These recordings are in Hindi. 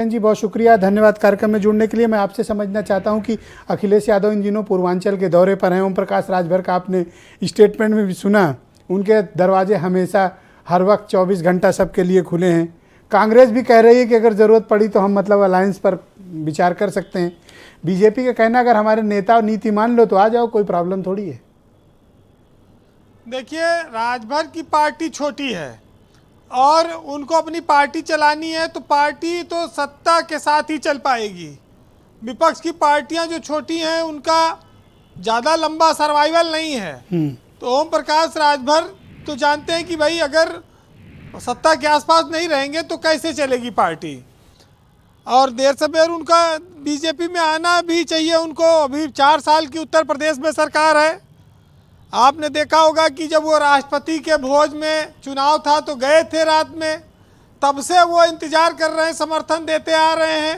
जी बहुत शुक्रिया, धन्यवाद कार्यक्रम में जुड़ने के लिए। मैं आपसे समझना चाहता हूं कि अखिलेश यादव इन दिनों पूर्वांचल के दौरे पर हैं। ओम प्रकाश राजभर का आपने स्टेटमेंट में भी सुना, उनके दरवाजे हमेशा हर वक्त 24 घंटा सबके लिए खुले हैं। कांग्रेस भी कह रही है कि अगर ज़रूरत पड़ी तो हम अलायंस पर विचार कर सकते हैं। बीजेपी का कहना अगर हमारे नेता और नीति मान लो तो आ जाओ, कोई प्रॉब्लम थोड़ी है। देखिए, राजभर की पार्टी छोटी है और उनको अपनी पार्टी चलानी है, तो पार्टी तो सत्ता के साथ ही चल पाएगी। विपक्ष की पार्टियां जो छोटी हैं उनका ज़्यादा लंबा सर्वाइवल नहीं है। तो ओम प्रकाश राजभर तो जानते हैं कि भाई अगर सत्ता के आसपास नहीं रहेंगे तो कैसे चलेगी पार्टी, और देर सवेर उनका बीजेपी में आना भी चाहिए। उनको अभी 4 साल की उत्तर प्रदेश में सरकार है। आपने देखा होगा कि जब वो राष्ट्रपति के भोज में चुनाव था तो गए थे रात में, तब से वो इंतजार कर रहे हैं, समर्थन देते आ रहे हैं।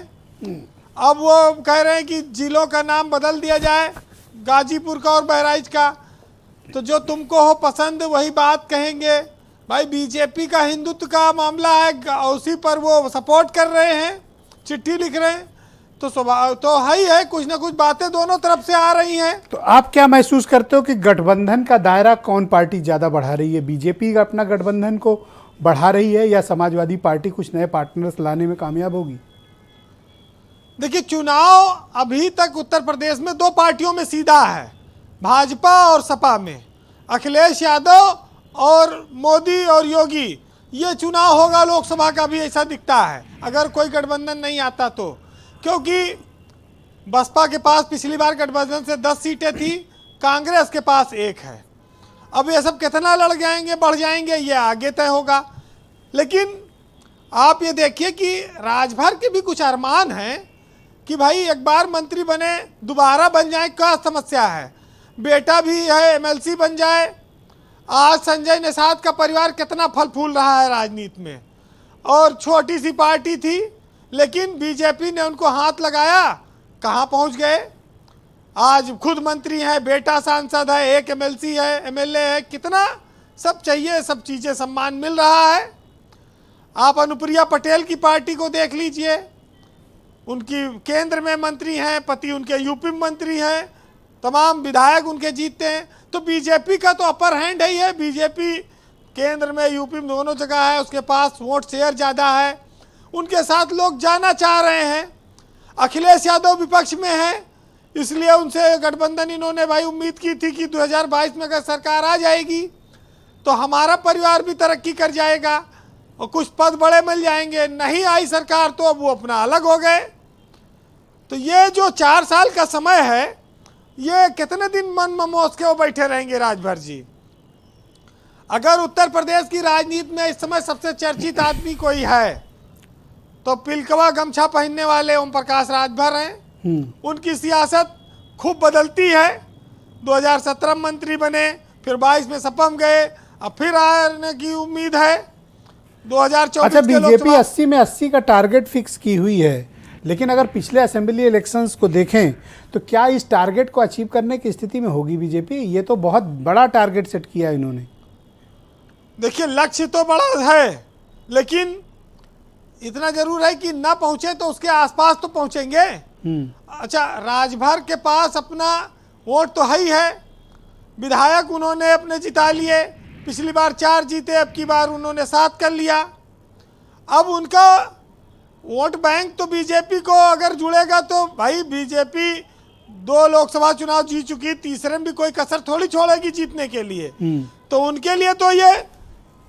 अब वो कह रहे हैं कि जिलों का नाम बदल दिया जाए, गाजीपुर का और बहराइच का, तो जो तुमको हो पसंद वही बात कहेंगे। भाई बीजेपी का हिंदुत्व का मामला है, उसी पर वो सपोर्ट कर रहे हैं, चिट्ठी लिख रहे हैं, तो स्वभाव तो ही है, कुछ ना कुछ बातें दोनों तरफ से आ रही हैं। तो आप क्या महसूस करते हो कि गठबंधन का दायरा कौन पार्टी ज़्यादा बढ़ा रही है? बीजेपी अपना गठबंधन को बढ़ा रही है या समाजवादी पार्टी कुछ नए पार्टनर्स लाने में कामयाब होगी? देखिए, चुनाव अभी तक उत्तर प्रदेश में 2 पार्टियों में सीधा है, भाजपा और सपा में। अखिलेश यादव और मोदी और योगी, ये चुनाव होगा लोकसभा का भी, ऐसा दिखता है अगर कोई गठबंधन नहीं आता तो। क्योंकि बसपा के पास पिछली बार गठबंधन से 10 सीटें थी, कांग्रेस के पास 1 है। अब ये सब कितना लड़ जाएंगे, बढ़ जाएंगे, ये आगे तय होगा। लेकिन आप ये देखिए कि राजभर के भी कुछ अरमान हैं कि भाई एक बार मंत्री बने, दोबारा बन जाए, क्या समस्या है? बेटा भी है, एमएलसी बन जाए। आज संजय निषाद का परिवार कितना फल फूल रहा है राजनीति में, और छोटी सी पार्टी थी लेकिन बीजेपी ने उनको हाथ लगाया, कहाँ पहुँच गए। आज खुद मंत्री हैं, बेटा सांसद है, एक एमएलसी है, एमएलए है, कितना सब चाहिए, सब चीज़ें सम्मान मिल रहा है। आप अनुप्रिया पटेल की पार्टी को देख लीजिए, उनकी केंद्र में मंत्री हैं, पति उनके यूपी में मंत्री हैं, तमाम विधायक उनके जीतते हैं। तो बीजेपी का तो अपर हैंड ही है, बीजेपी केंद्र में यूपी में दोनों जगह है, उसके पास वोट शेयर ज़्यादा है, उनके साथ लोग जाना चाह रहे हैं। अखिलेश यादव विपक्ष में है, इसलिए उनसे गठबंधन इन्होंने भाई उम्मीद की थी कि 2022 में अगर सरकार आ जाएगी तो हमारा परिवार भी तरक्की कर जाएगा और कुछ पद बड़े मिल जाएंगे। नहीं आई सरकार तो अब वो अपना अलग हो गए। तो ये जो 4 साल का समय है, ये कितने दिन मन ममोस के वो बैठे रहेंगे राजभर जी? अगर उत्तर प्रदेश की राजनीति में इस समय सबसे चर्चित आदमी कोई है तो पिलकवा गमछा पहनने वाले ओम प्रकाश राजभर हैं। उनकी सियासत खूब बदलती है। 2017 में मंत्री बने, फिर 22 में सपा में गए, अब फिर आने की उम्मीद है 2024। अच्छा, बीजेपी 80 में 80 का टारगेट फिक्स की हुई है, लेकिन अगर पिछले असेंबली इलेक्शंस को देखें तो क्या इस टारगेट को अचीव करने की स्थिति में होगी बीजेपी? ये तो बहुत बड़ा टारगेट सेट किया है इन्होंने। देखिए, लक्ष्य तो बड़ा है, लेकिन इतना जरूर है कि ना पहुंचे तो उसके आसपास तो पहुंचेंगे। अच्छा, राजभर के पास अपना वोट तो ही है, विधायक उन्होंने अपने जिता लिए, पिछली बार 4 जीते, अब की बार उन्होंने 7 कर लिया। अब उनका वोट बैंक तो बीजेपी को अगर जुड़ेगा तो भाई बीजेपी 2 लोकसभा चुनाव जीत चुकी, तीसरे में भी कोई कसर थोड़ी छोड़ेगी जीतने के लिए। तो उनके लिए तो ये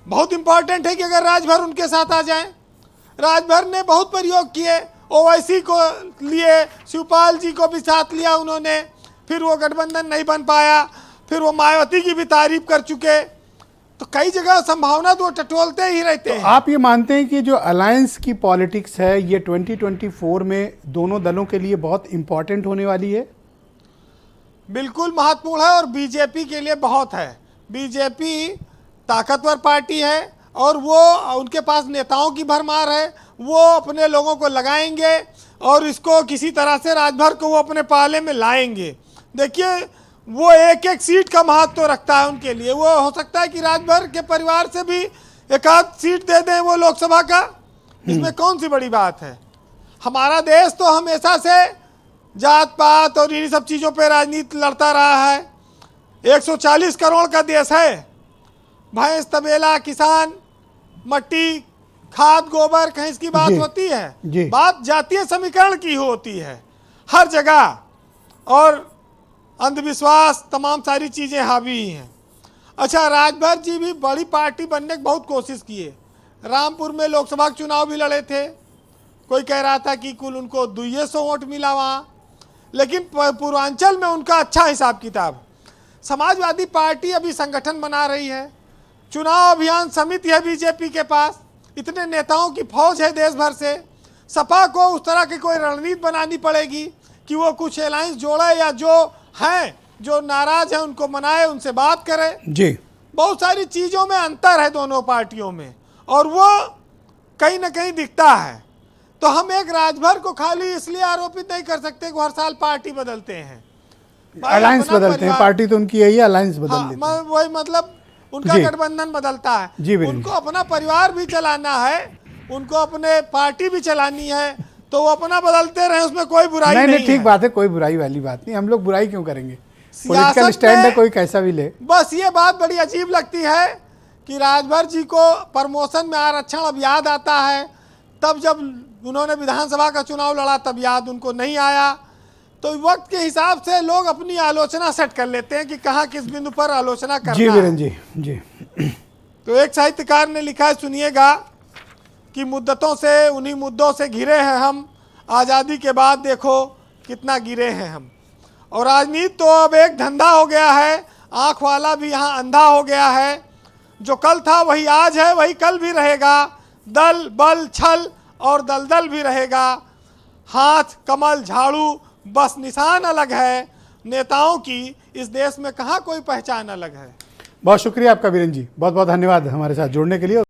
बहुत इंपॉर्टेंट है कि अगर राजभर उनके साथ आ जाएं। राजभर ने बहुत प्रयोग किए, ओवैसी को लिए, शिवपाल जी को भी साथ लिया उन्होंने, फिर वो गठबंधन नहीं बन पाया, फिर वो मायावती की भी तारीफ कर चुके। तो कई जगह संभावना तो टटोलते ही रहते हैं। तो आप ये मानते हैं कि जो अलायंस की पॉलिटिक्स है ये 2024 में दोनों दलों के लिए बहुत इंपॉर्टेंट होने वाली है? बिल्कुल महत्वपूर्ण है, और बीजेपी के लिए बहुत है। बीजेपी ताकतवर पार्टी है और वो उनके पास नेताओं की भरमार है, वो अपने लोगों को लगाएंगे और इसको किसी तरह से राजभर को वो अपने पाले में लाएंगे। देखिए, वो एक एक सीट का महत्व तो रखता है उनके लिए। वो हो सकता है कि राजभर के परिवार से भी 1 आध सीट दे दें वो लोकसभा का, इसमें कौन सी बड़ी बात है। हमारा देश तो हमेशा से जात पात और इन्हीं सब चीज़ों पे राजनीति लड़ता रहा है। 140 करोड़ का देश है। भैंस, तबेला, किसान, मट्टी, खाद, गोबर, कहीं इसकी बात जी, होती है? जी। बात जातीय समीकरण की होती है हर जगह, और अंधविश्वास तमाम सारी चीज़ें हावी हैं। अच्छा, राजभर जी भी बड़ी पार्टी बनने की बहुत कोशिश किए। रामपुर में लोकसभा चुनाव भी लड़े थे। कोई कह रहा था कि कुल उनको 200 वोट मिला वहाँ, लेकिन पूर्वांचल में उनका अच्छा हिसाब किताब। समाजवादी पार्टी अभी संगठन बना रही है, चुनाव अभियान समिति है बीजेपी के पास, इतने नेताओं की फौज है देश भर से। सपा को उस तरह की कोई रणनीति बनानी पड़ेगी कि वो कुछ अलायंस जोड़े, या जो हैं जो नाराज हैं उनको मनाए, उनसे बात करे। जी, बहुत सारी चीज़ों में अंतर है दोनों पार्टियों में, और वो कहीं ना कहीं दिखता है। तो हम एक राजभर को खाली इसलिए आरोपित नहीं कर सकते कि हर साल पार्टी बदलते हैं, अलायंस बदलते हैं। पार्टी तो उनकी यही अलायंस बदल हाँ, देते हैं। वही मतलब उनका जी। गठबंधन बदलता है। जी, बिल्कुल। उनको अपना परिवार भी चलाना है, उनको अपने पार्टी भी चलानी है, तो वो अपना बदलते रहे, उसमें कोई बुराई नहीं, नहीं ठीक है। बात है, कोई बुराई वाली बात नहीं। हम लोग बुराई क्यों करेंगे? सियासत पॉलिटिकल स्टैंड है, में कोई कैसा भी ले। बस ये बात बड़ी अजीब लगती है कि राजभर जी को प्रमोशन में आरक्षण अब याद आता है, तब जब उन्होंने विधानसभा का चुनाव लड़ा तब याद उनको नहीं आया। तो वक्त के हिसाब से लोग अपनी आलोचना सेट कर लेते हैं कि कहाँ किस बिंदु पर आलोचना करना जी है। वीरेन जी, जी। तो एक साहित्यकार ने लिखा है, सुनिएगा, कि मुद्दतों से, उन्हीं मुद्दों से घिरे हैं हम, आज़ादी के बाद देखो कितना गिरे हैं हम। और राजनीति तो अब एक धंधा हो गया है, आँख वाला भी यहाँ अंधा हो गया है। जो कल था वही आज है, वही कल भी रहेगा। दल, बल, छल और दलदल भी रहेगा। हाथ, कमल, झाड़ू, बस निशान अलग है। नेताओं की इस देश में कहाँ कोई पहचान अलग है। बहुत शुक्रिया आपका वीरेन जी, बहुत बहुत धन्यवाद हमारे साथ जुड़ने के लिए।